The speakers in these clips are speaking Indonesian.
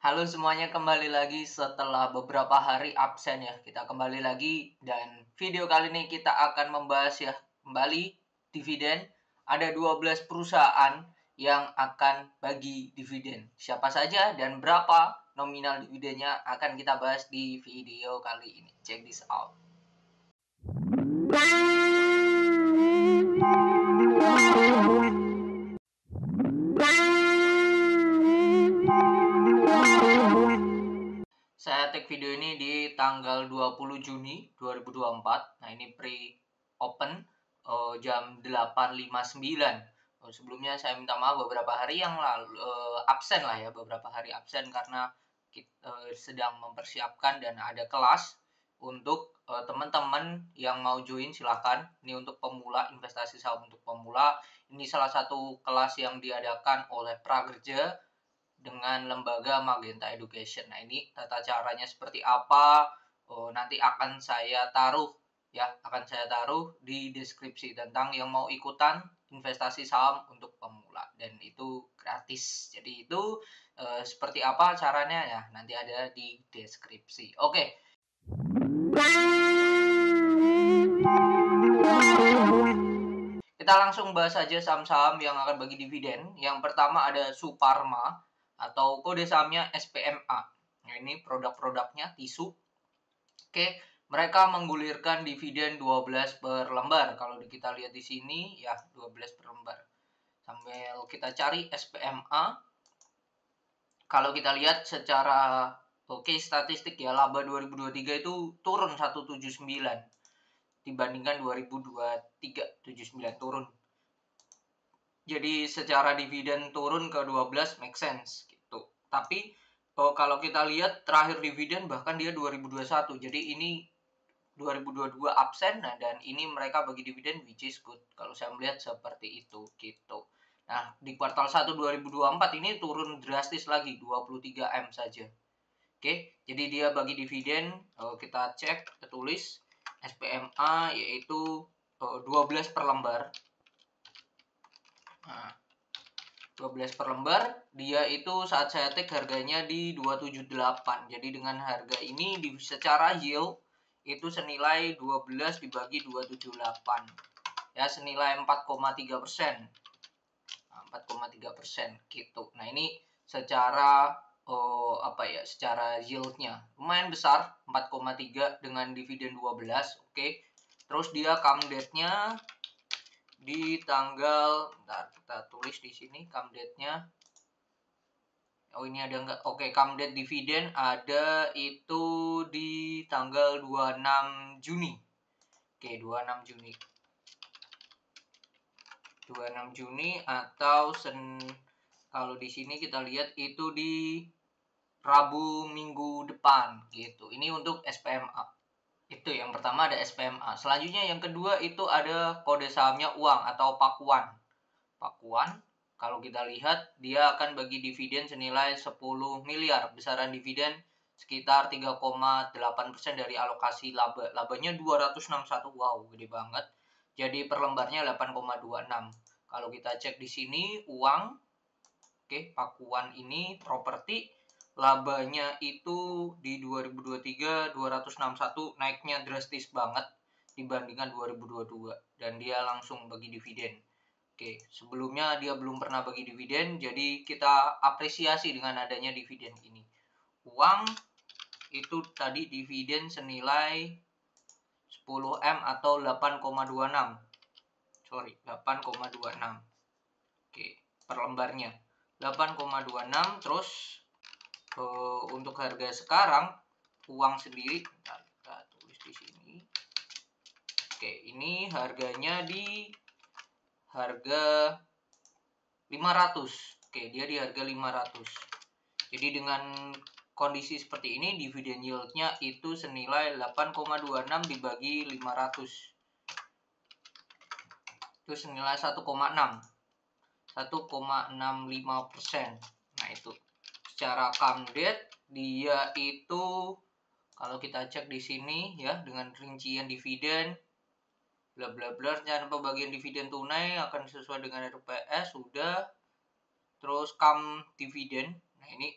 Halo semuanya, kembali lagi setelah beberapa hari absen ya. Kita kembali lagi dan video kali ini kita akan membahas ya kembali dividen. Ada 12 perusahaan yang akan bagi dividen. Siapa saja dan berapa nominal dividennya akan kita bahas di video kali ini. Check this out. Saya take video ini di tanggal 20 Juni 2024. Nah, ini pre-open jam 8.59. Sebelumnya saya minta maaf beberapa hari yang lalu absen lah ya, beberapa hari absen karena kita sedang mempersiapkan dan ada kelas untuk teman-teman yang mau join silakan. Ini untuk pemula, investasi saham untuk pemula. Ini salah satu kelas yang diadakan oleh Prakerja dengan lembaga Magenta Education. Nah, ini tata caranya seperti apa? Nanti akan saya taruh di deskripsi tentang yang mau ikutan investasi saham untuk pemula dan itu gratis. Jadi itu seperti apa caranya ya nanti ada di deskripsi. Oke. Kita langsung bahas saja saham-saham yang akan bagi dividen. Yang pertama ada Suparma atau kode sahamnya SPMA. Nah, ini produk-produknya tisu. Oke, mereka menggulirkan dividen 12 per lembar. Kalau kita lihat di sini ya 12 per lembar. Sambil kita cari SPMA. Kalau kita lihat secara statistik ya, laba 2023 itu turun 179 dibandingkan 2023 79 turun. Jadi secara dividen turun ke 12 make sense gitu. Tapi kalau kita lihat terakhir dividen bahkan dia 2021. Jadi ini 2022 absen, nah dan ini mereka bagi dividen which is good. Kalau saya melihat seperti itu gitu. Nah, di kuartal 1 2024 ini turun drastis lagi 23 M saja. Oke, jadi dia bagi dividen kita cek, kita tulis SPMA yaitu 12 per lembar. Nah, 12 per lembar, dia itu saat saya take harganya di 278. Jadi dengan harga ini secara yield itu senilai 12 dibagi 278. Ya, senilai 4,3%. 4,3% gitu. Nah, ini secara secara yieldnya lumayan besar 4,3 dengan dividen 12. Oke. Terus dia come date-nya di tanggal, bentar, kita tulis di sini come date-nya. Oh, ini ada enggak? Oke, come date dividen ada itu di tanggal 26 Juni. Oke, 26 Juni. 26 Juni atau kalau di sini kita lihat itu di Rabu minggu depan gitu. Ini untuk SPMA. Itu yang pertama ada SPMA. Selanjutnya yang kedua itu ada kode sahamnya uang atau Pakuan. Pakuan, kalau kita lihat dia akan bagi dividen senilai 10 miliar. Besaran dividen sekitar 3,8% dari alokasi laba. Labanya 261. Wow, gede banget. Jadi per lembarnya 8,26. Kalau kita cek di sini uang, oke, Pakuan ini properti labanya itu di 2023 261, naiknya drastis banget dibandingkan 2022 dan dia langsung bagi dividen. Oke, sebelumnya dia belum pernah bagi dividen, jadi kita apresiasi dengan adanya dividen ini. Uang itu tadi dividen senilai 10M atau 8,26. Sorry, 8,26. Oke, per lembarnya 8,26. Terus untuk harga sekarang uang sendiri, kita tulis di sini. Oke, ini harganya di harga 500. Oke, dia di harga 500. Jadi dengan kondisi seperti ini dividen yieldnya itu senilai 8,26 dibagi 500. Itu senilai 1,6. 1,65%. Nah, itu secara come date dia itu kalau kita cek di sini ya dengan rincian dividen bla bla bla, rencana pembagian dividen tunai akan sesuai dengan RPS sudah. Terus come dividen. Nah, ini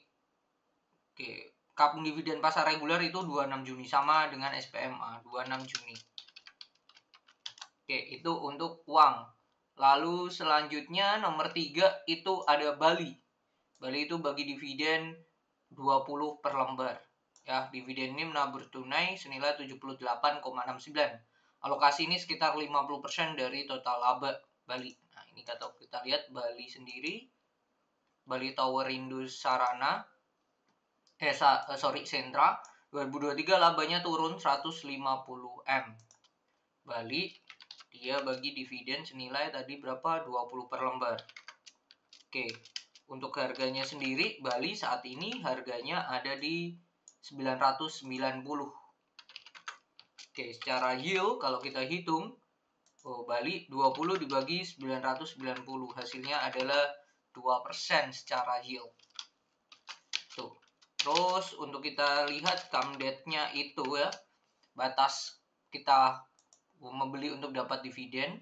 kapung dividen pasar reguler itu 26 Juni, sama dengan SPMA 26 Juni. Oke, itu untuk uang. Lalu selanjutnya nomor 3 itu ada Bali. Bali itu bagi dividen 20 per lembar. Ya, dividen ini menabur tunai senilai 78,69. Alokasi ini sekitar 50% dari total laba Bali. Nah, ini kita lihat Bali sendiri. Bali Tower Indusarana Sentra 2023 labanya turun 150 M. Bali dia bagi dividen senilai tadi berapa? 20 per lembar. Oke, untuk harganya sendiri Bali saat ini harganya ada di 990. Oke, secara yield kalau kita hitung Bali 20 dibagi 990 hasilnya adalah 2% secara yield. Tuh. Terus untuk kita lihat CAMDET-nya itu ya, batas kita membeli untuk dapat dividen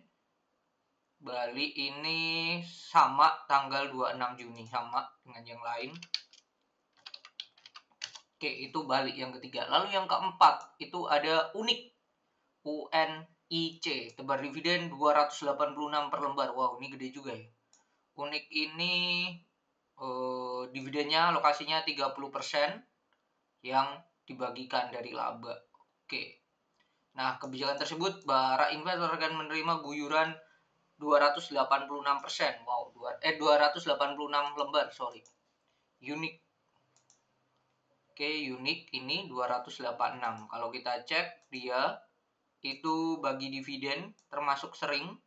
Bali ini sama tanggal 26 Juni, sama dengan yang lain. Oke, itu Bali yang ketiga. Lalu yang keempat itu ada UNIC. UNIC, tebar dividen 286 per lembar. Wow, ini gede juga ya. UNIC ini dividennya lokasinya 30% yang dibagikan dari laba. Oke. Nah, kebijakan tersebut para investor akan menerima guyuran 286%. Wow, 286 lembar, sorry. Unique. Oke, unique ini 286. Kalau kita cek dia itu bagi dividen termasuk sering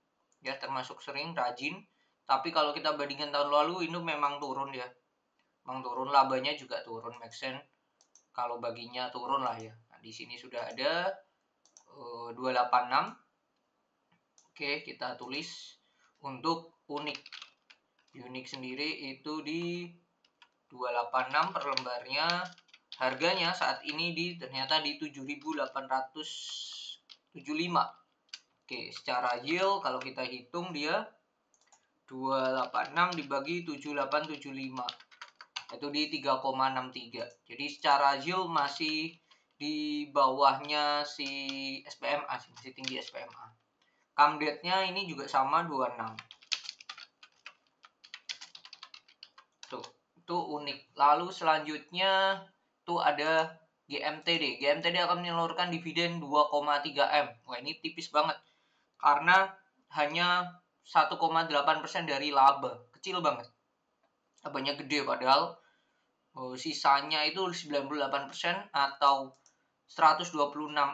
ya, termasuk sering, rajin. Tapi kalau kita bandingkan tahun lalu ini memang turun ya. Memang turun, labanya juga turun, make sense. Kalau baginya turun lah ya. Nah, di sini sudah ada 286. Oke, kita tulis untuk UNIC. UNIC sendiri itu di 286 per lembarnya. Harganya saat ini ternyata di 7.875. Oke, secara yield kalau kita hitung dia 286 dibagi 7875. Itu di 3,63. Jadi secara yield masih di bawahnya si SPMA, masih tinggi SPMA. CAMDET-nya ini juga sama 26. Tuh, itu unik. Lalu selanjutnya tuh ada GMTD. GMTD akan menyalurkan dividen 2,3 M. Wah, ini tipis banget. Karena hanya 1,8% dari laba. Kecil banget. Labanya gede padahal sisanya itu 98% atau 126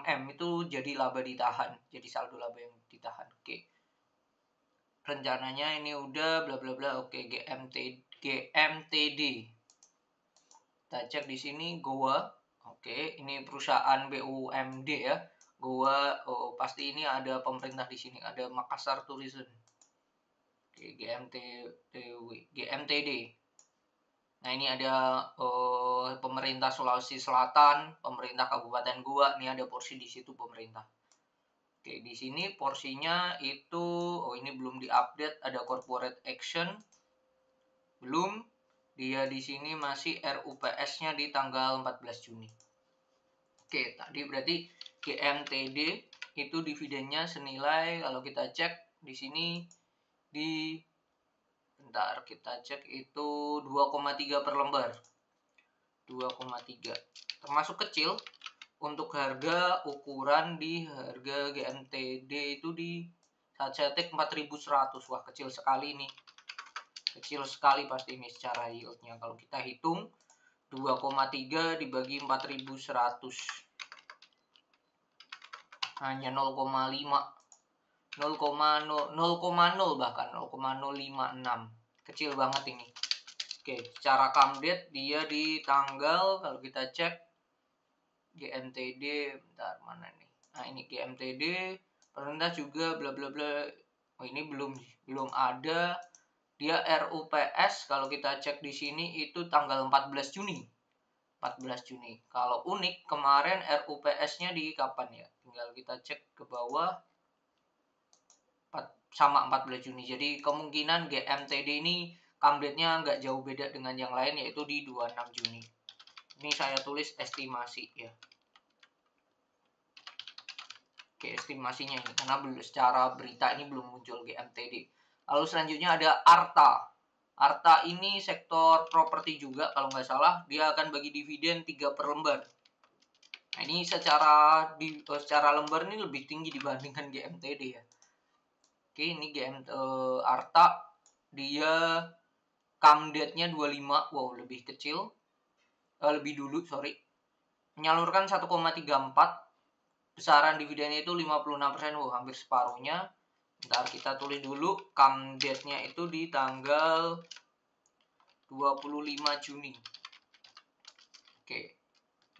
M itu jadi laba ditahan. Jadi saldo laba yang ditahan. Oke. Rencananya ini udah bla bla bla. Oke, GMTD. Kita cek di sini Goa. Oke, ini perusahaan BUMD ya. Goa, pasti ini ada pemerintah di sini, ada Makassar Tourism. Oke, GMTD. Nah, ini ada pemerintah Sulawesi Selatan, pemerintah Kabupaten Goa, ini ada porsi di situ pemerintah. Oke, di sini porsinya itu ini belum diupdate, ada corporate action. Belum. Dia di sini masih RUPS-nya di tanggal 14 Juni. Oke, tadi berarti GMTD itu dividennya senilai, kalau kita cek di sini bentar kita cek itu 2,3 per lembar. 2,3. Termasuk kecil untuk harga ukuran di harga GMTD itu di Sacetek 4.100. Wah, kecil sekali nih. Kecil sekali pasti ini secara yieldnya. Kalau kita hitung 2,3 dibagi 4.100 hanya 0,5, 0,0 bahkan 0,056. Kecil banget ini. Oke, secara CAMDET dia di tanggal, kalau kita cek GMTD, bentar mana nih? Nah, ini GMTD pemerintah juga bla bla bla. Oh, ini belum ada. Dia RUPS kalau kita cek di sini itu tanggal 14 Juni. 14 Juni. Kalau unik kemarin RUPS-nya di kapan ya? Tinggal kita cek ke bawah. Sama 14 Juni. Jadi kemungkinan GMTD ini CAMDET-nya nggak jauh beda dengan yang lain, yaitu di 26 Juni. Ini saya tulis estimasi ya. Oke, estimasinya ini karena secara berita ini belum muncul GMTD. Lalu selanjutnya ada Arta. Arta ini sektor properti juga kalau nggak salah. Dia akan bagi dividen 3 per lembar. Nah, ini secara lembar ini lebih tinggi dibandingkan GMTD ya. Oke, ini Arta dia come date-nya 25. Wow, lebih kecil. Lebih dulu, sorry. Menyalurkan 1,34. Besaran dividennya itu 56%, hampir separuhnya. Bentar, kita tulis dulu, come date-nya itu di tanggal 25 Juni. Oke,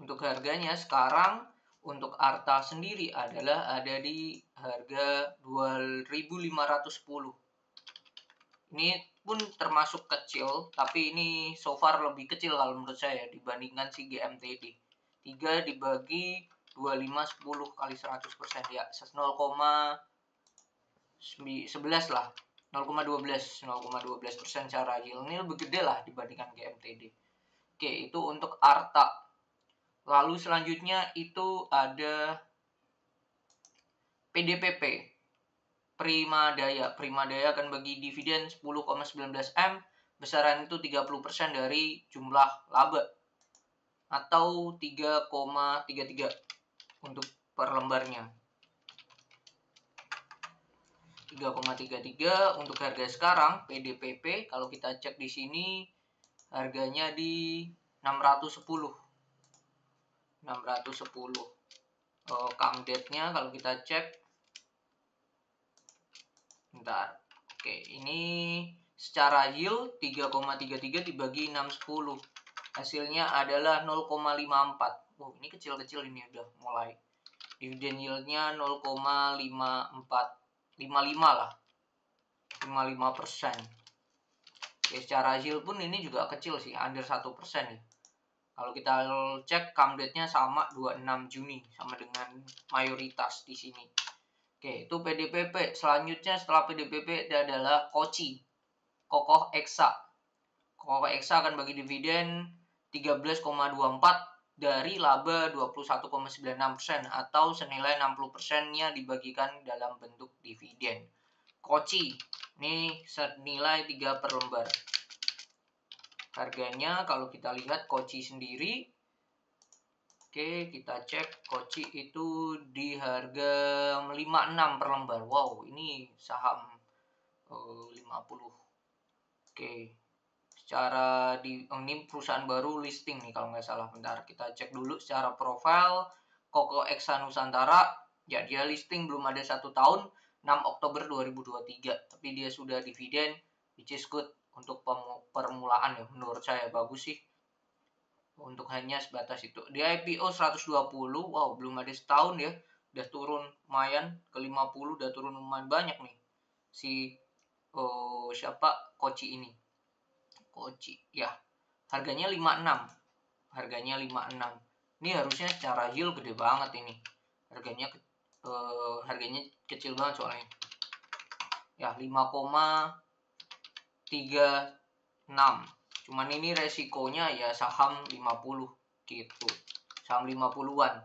untuk harganya sekarang, untuk Arta sendiri adalah ada di harga 2.510. Ini pun termasuk kecil, tapi ini so far lebih kecil kalau menurut saya dibandingkan si GMTD. 3 dibagi 25 10 kali 100% ya 0,11 lah, 0,12% cara yield. Ini lebih gede lah dibandingkan GMTD. Oke, itu untuk Arta. Lalu selanjutnya itu ada PDPP, Primadaya. Primadaya akan bagi dividen 10,19 M, besaran itu 30% dari jumlah laba atau 3,33 untuk per lembarnya. 3,33 untuk harga sekarang PDPP. Kalau kita cek di sini harganya di 610. Come date-nya kalau kita cek, bentar. Oke, ini secara yield 3,33 dibagi 610. Hasilnya adalah 0,54. Ini kecil-kecil ini udah mulai. Dividen yield-nya 0,55 lah. 55%. Oke, secara yield pun ini juga kecil sih, under 1% ya. Kalau kita cek come date-nya sama 26 Juni, sama dengan mayoritas di sini. Oke, itu PDPP. Selanjutnya setelah PDPP adalah Koci, Kokoh Eksa. Kokoh Eksa akan bagi dividen 13,24 dari laba 21,96% atau senilai 60%-nya dibagikan dalam bentuk dividen. Koci, ini senilai 3 per lembar. Harganya kalau kita lihat Koci sendiri, oke, kita cek Koci itu di harga 56 per lembar. Wow, ini saham 50. Oke. Secara ini perusahaan baru listing nih kalau nggak salah. Bentar, kita cek dulu secara profil Kokoh Eksa Nusantara. Ya, dia listing belum ada 1 tahun, 6 Oktober 2023. Tapi dia sudah dividen, which is good untuk permulaan ya. Menurut saya bagus sih. Untuk hanya sebatas itu. Dia IPO 120, wow belum ada setahun ya. Udah turun lumayan ke 50, udah turun lumayan banyak nih. Si Koci ini. Koci ya, harganya 56. Ini harusnya secara yield gede banget ini. Harganya kecil banget soalnya. Ya, 5,36. Cuman ini resikonya ya saham 50 gitu. Saham 50-an.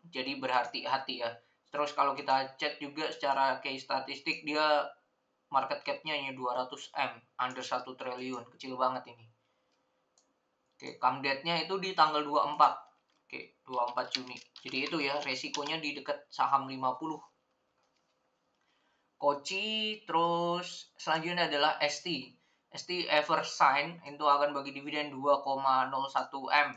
Jadi berhati-hati ya. Terus kalau kita cek juga secara case statistik, dia market cap-nya hanya 200 M, under 1 triliun, kecil banget ini. Oke, come date-nya itu di tanggal 24. Oke, 24 Juni. Jadi itu ya, resikonya di dekat saham 50. Koci, terus selanjutnya adalah ST. ST Eversign itu akan bagi dividen 2,01 M.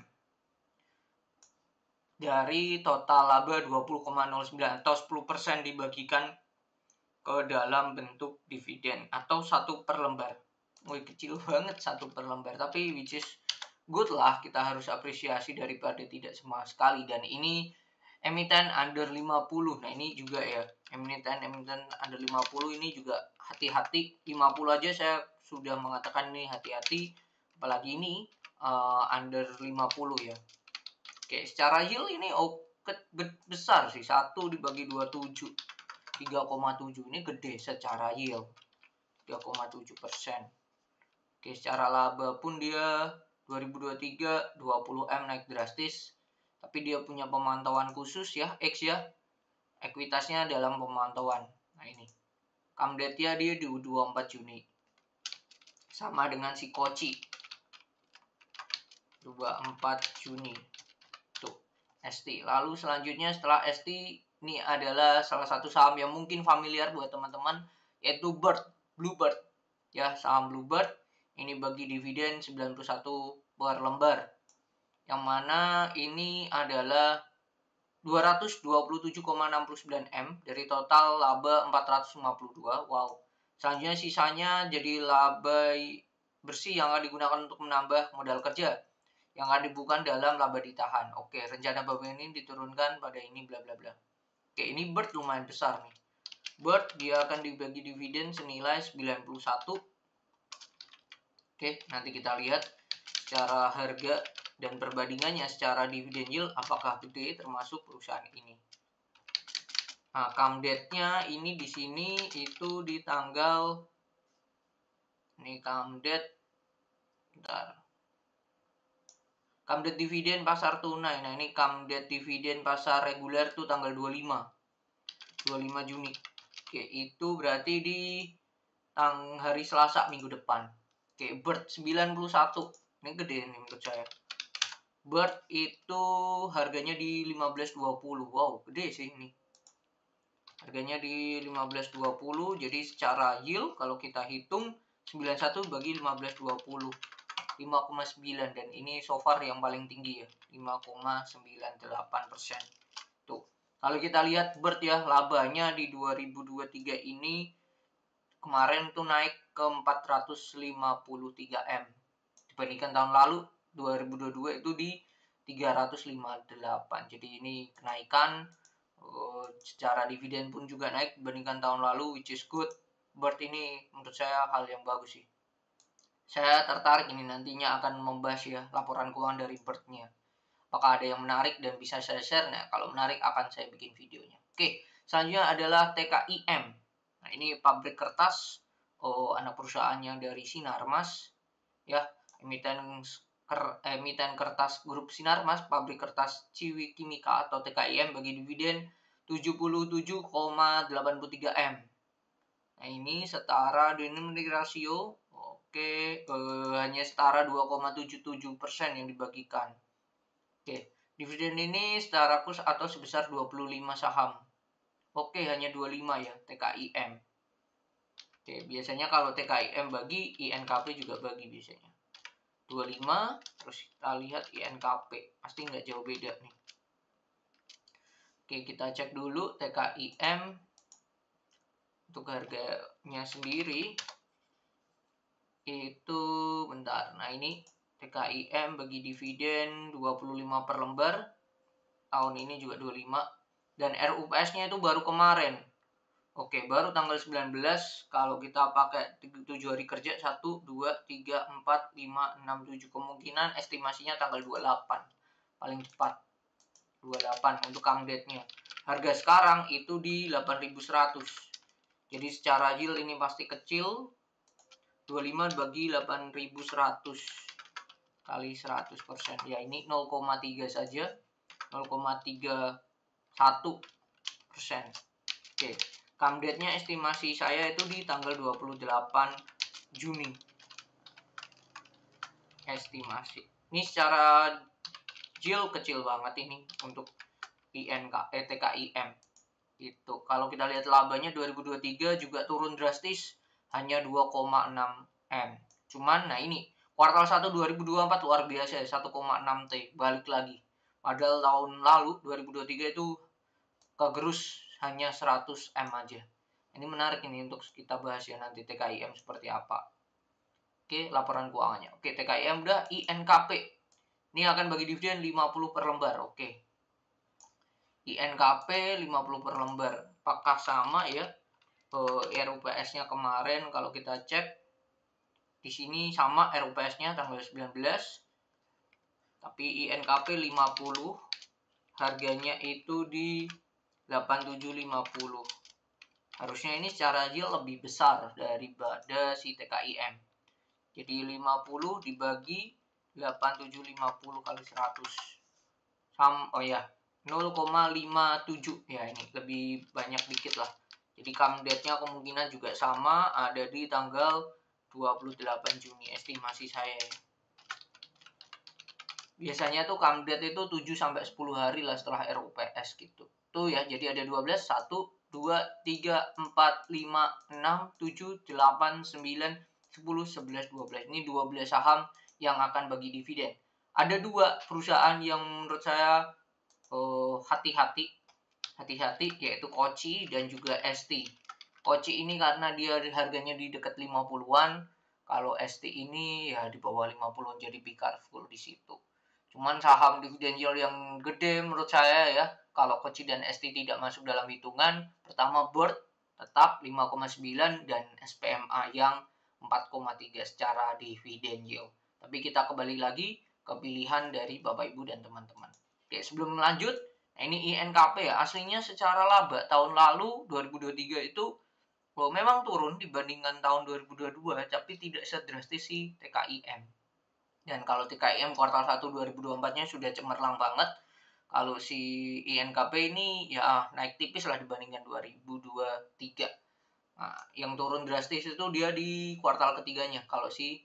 Dari total laba 20,09 atau 10% dibagikan ke dalam bentuk dividen atau 1 per lembar. Kecil banget 1 per lembar, tapi which is good lah, kita harus apresiasi daripada tidak sama sekali. Dan ini emiten under 50. Nah, ini juga ya, emiten under 50 ini juga hati-hati. 50 aja saya sudah mengatakan ini hati-hati, apalagi ini under 50 ya. Oke, secara yield ini besar sih, 1 dibagi 27. 3,7 ini gede secara yield, 3,7%. Oke, secara laba pun dia 2023 20M naik drastis, tapi dia punya pemantauan khusus ya, X ya, ekuitasnya dalam pemantauan. Nah ini Camdet-nya dia di 24 Juni, sama dengan si Koci 24 Juni tuh ST. Lalu selanjutnya setelah ST, ini adalah salah satu saham yang mungkin familiar buat teman-teman, yaitu Bluebird ya, saham Bluebird ini bagi dividen 91 per lembar, yang mana ini adalah 227,69 M dari total laba 452. Wow. Selanjutnya sisanya jadi laba bersih yang akan digunakan untuk menambah modal kerja yang akan dibukan dalam laba ditahan. Oke, rencana Bapak ini diturunkan pada ini bla bla bla. Oke, ini Bird lumayan besar nih. Bird dia akan dibagi dividen senilai 91. Oke, nanti kita lihat secara harga dan perbandingannya secara dividen yield apakah gede termasuk perusahaan ini. Nah, Camdet-nya ini di sini itu di tanggal ini Camdet, bentar. Camdet dividen pasar tunai. Nah, ini Camdet dividen pasar reguler tuh tanggal 25 Juni. Oke, itu berarti di hari Selasa minggu depan. Oke, Bird 91. Ini gede nih menurut saya. Bird itu harganya di 15.20. Wow, gede sih ini. Harganya di 15.20. Jadi secara yield kalau kita hitung 91 bagi 15.20. 5,9, dan ini so far yang paling tinggi ya, 5,98%. Tuh. Kalau kita lihat Bird ya, labanya di 2023 ini kemarin tuh naik ke 453 M. Dibandingkan tahun lalu 2022 itu di 358. Jadi ini kenaikan secara dividen pun juga naik dibandingkan tahun lalu, which is good. Bird ini menurut saya hal yang bagus sih. Saya tertarik ini nantinya akan membahas ya laporan keuangan dari Bird-nya. Apakah ada yang menarik dan bisa saya share? Nah, kalau menarik akan saya bikin videonya. Oke, selanjutnya adalah TKIM. Nah, ini pabrik kertas, anak perusahaan yang dari Sinarmas ya, emiten kertas grup Sinarmas, pabrik kertas Ciwi Kimika atau TKIM bagi dividen 77,83 M. Nah, ini setara dengan rasio. Oke, hanya setara 2,77% yang dibagikan. Oke, dividen ini setara kurs atau sebesar 25 saham. Oke, hanya 25 ya, TKIM. Oke, biasanya kalau TKIM bagi, INKP juga bagi biasanya. 25, terus kita lihat INKP. Pasti nggak jauh beda nih. Oke, kita cek dulu TKIM. Untuk harganya sendiri itu bentar. Nah, ini TKIM bagi dividen 25 per lembar. Tahun ini juga 25. Dan RUPS-nya itu baru kemarin. Oke, baru tanggal 19. Kalau kita pakai 7 hari kerja, 1, 2, 3, 4, 5, 6, 7. Kemungkinan estimasinya tanggal 28. Paling cepat. 28 untuk Camdet-nya. Harga sekarang itu di 8.100. Jadi secara yield ini pasti kecil. 25 bagi 8.100 kali 100%. Ya, ini 0,3 saja. 0,31%. Oke. Camdet-nya estimasi saya itu di tanggal 28 Juni. Estimasi. Ini secara yield kecil banget ini untuk TKIM. Itu. Kalau kita lihat labanya 2023 juga turun drastis, hanya 2,6 M. Cuman nah ini kuartal 1 2024 luar biasa ya, 1,6 T, balik lagi. Padahal tahun lalu 2023 itu kegerus hanya 100 M aja. Ini menarik ini untuk kita bahas ya nanti TKIM seperti apa. Oke, laporan keuangannya. Oke, TKIM udah. INKP ini akan bagi dividen 50 per lembar. Oke. INKP 50 per lembar. Apakah sama ya? RUPS-nya kemarin kalau kita cek di sini sama RUPS-nya tanggal 19. Tapi INKP 50 harganya itu di 8750. Harusnya ini secara yield lebih besar daripada si TKIM. Jadi 50 dibagi 8750 kali 100 oh ya 0,57 ya, ini lebih banyak dikit lah. Jadi come date-nya kemungkinan juga sama, ada di tanggal 28 Juni estimasi saya. Biasanya tuh come date itu 7 sampai 10 hari lah setelah RUPS gitu. Tuh ya, jadi ada 12, 1, 2, 3, 4, 5, 6, 7, 8, 9, 10, 11, 12. Ini 12 saham yang akan bagi dividen. Ada dua perusahaan yang menurut saya hati-hati, yaitu Koci dan juga ST. Koci ini karena dia harganya di dekat 50-an, kalau ST ini ya di bawah 50-an, jadi be careful di situ. Cuman saham dividen yield yang gede menurut saya ya, kalau Koci dan ST tidak masuk dalam hitungan, pertama Bird tetap 5,9 dan SPMA yang 4,3 secara dividen yield. Tapi kita kembali lagi ke pilihan dari Bapak Ibu dan teman-teman. Oke, sebelum lanjut, nah ini INKP ya, aslinya secara laba tahun lalu 2023 itu memang turun dibandingkan tahun 2022, tapi tidak sedrastis si TKIM. Dan kalau TKIM kuartal 1 2024-nya sudah cemerlang banget. Kalau si INKP ini ya naik tipis lah dibandingkan 2023. Nah, yang turun drastis itu dia di kuartal ketiganya kalau si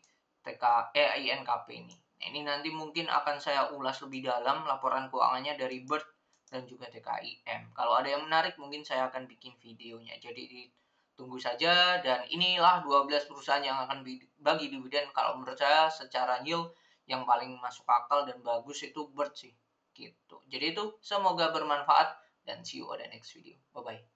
INKP ini. Nah, ini nanti mungkin akan saya ulas lebih dalam laporan keuangannya dari Bird dan juga TKIM. Kalau ada yang menarik mungkin saya akan bikin videonya. Jadi tunggu saja, dan inilah 12 perusahaan yang akan bagi dividen. Kalau menurut saya secara yield yang paling masuk akal dan bagus itu Bird sih. Gitu. Jadi itu semoga bermanfaat dan see you on the next video. Bye bye.